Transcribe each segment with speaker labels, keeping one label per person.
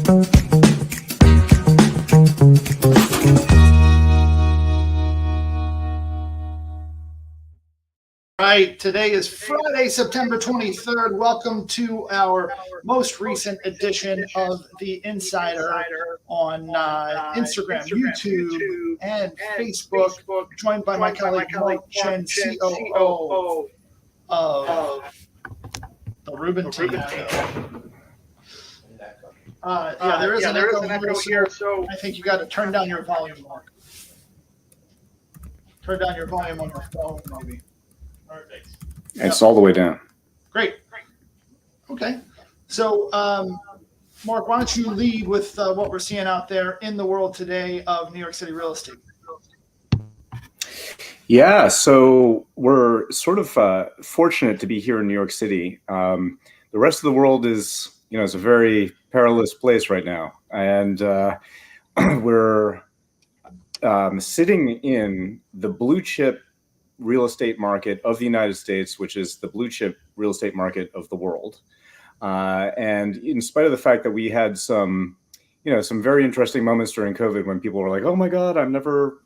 Speaker 1: Right, today is Friday, September 23rd. Welcome to our most recent edition of The Insider on Instagram, YouTube, and Facebook. Joined by my colleague Mark Chin, COO of the Rubin team. There is an echo here, so I think you got to turn down your volume, Mark. Turn down your volume on your phone, maybe. Perfect.
Speaker 2: It's all the way down.
Speaker 1: Great. Okay. So, Mark, why don't you lead with what we're seeing out there in the world today of New York City real estate?
Speaker 2: Yeah, so we're sort of fortunate to be here in New York City. The rest of the world is a very perilous place right now, and we're sitting in the blue chip real estate market of the United States, which is the blue chip real estate market of the world. And in spite of the fact that we had some very interesting moments during COVID when people were like, oh my God, I'm never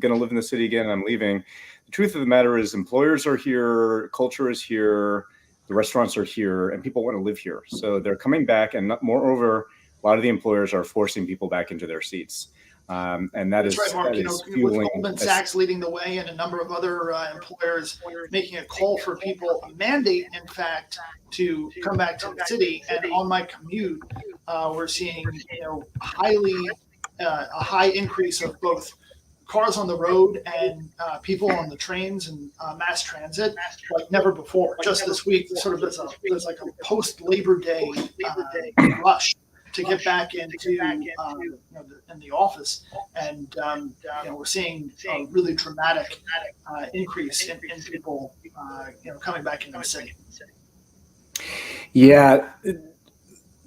Speaker 2: going to live in the city again, I'm leaving. The truth of the matter is employers are here, culture is here, the restaurants are here, and people want to live here. So they're coming back, and moreover, a lot of the employers are forcing people back into their seats. And that's
Speaker 1: right, Mark. With Goldman Sachs leading the way and a number of other employers making a call for people, a mandate, in fact, to come back to the city. And on my commute, we're seeing a high increase of both cars on the road and people on the trains and mass transit like never before. Just this week, sort of there's like a post Labor Day rush to get back into in the office, and we're seeing a really dramatic increase in people coming back into the city.
Speaker 2: Yeah,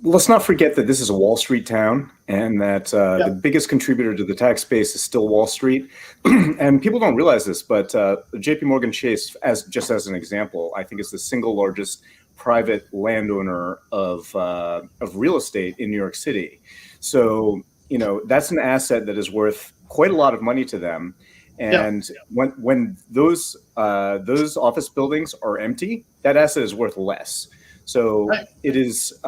Speaker 2: let's not forget that this is a Wall Street town, and that the biggest contributor to the tax base is still Wall Street. And people don't realize this, but JP Morgan Chase, as an example, I think is the single largest private landowner of real estate in New York City. So, that's an asset that is worth quite a lot of money to them. And when those office buildings are empty, that asset is worth less. So it is,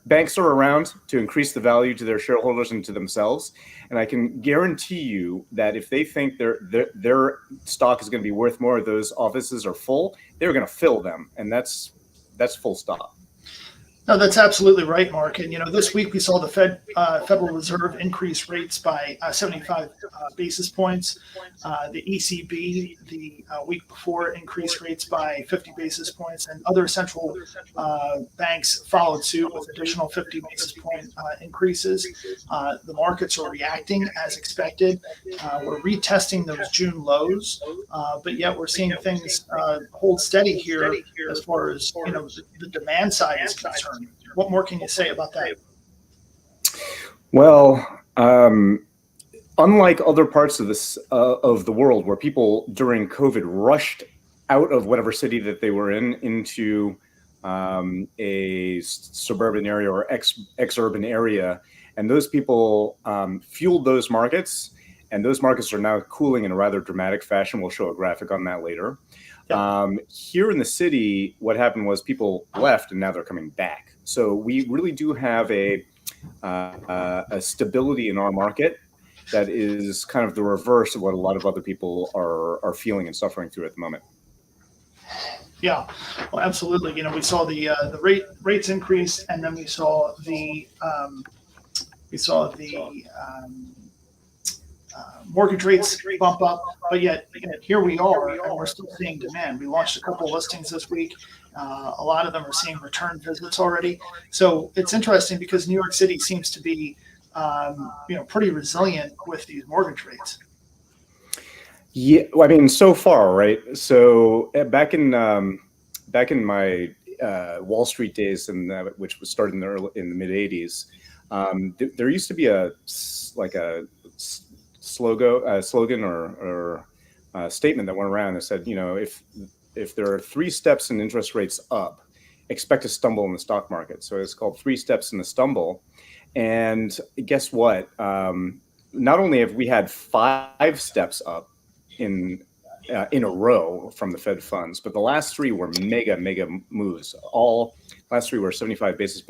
Speaker 2: banks are around to increase the value to their shareholders and to themselves. And I can guarantee you that if they think their stock is going to be worth more, those offices are full, they're going to fill them. And that's full stop.
Speaker 1: No, that's absolutely right, Mark. And, this week we saw the Federal Reserve increase rates by 75 basis points. The ECB, the week before, increased rates by 50 basis points, and other central banks followed suit with additional 50 basis point increases. The markets are reacting as expected. We're retesting those June lows, but yet we're seeing things hold steady here as far as the demand side is concerned. What more can you say about that?
Speaker 2: Well, unlike other parts of the world where people during COVID rushed out of whatever city that they were in into a suburban area or ex-urban area, and those people fueled those markets, and those markets are now cooling in a rather dramatic fashion. We'll show a graphic on that later. Here in the city, what happened was people left and now they're coming back. So we really do have a stability in our market that is kind of the reverse of what a lot of other people are feeling and suffering through at the moment.
Speaker 1: Yeah, well, absolutely. We saw the rates increase, and then we saw the mortgage rates bump up, but yet here we are, and we're still seeing demand. We launched a couple of listings this week. A lot of them are seeing return visits already. So it's interesting because New York City seems to be, pretty resilient with these mortgage rates.
Speaker 2: Yeah, I mean, so far, right? So back in my Wall Street days, which was started in the mid '80s, there used to be a slogan or statement that went around that said, if there are 3 steps in interest rates up expect to stumble in the stock market. So it's called 3 Steps in the Stumble. And guess what? Not only have we had 5 steps up in a row from the Fed funds, but the last 3 were mega moves. All last 3 were 75 basis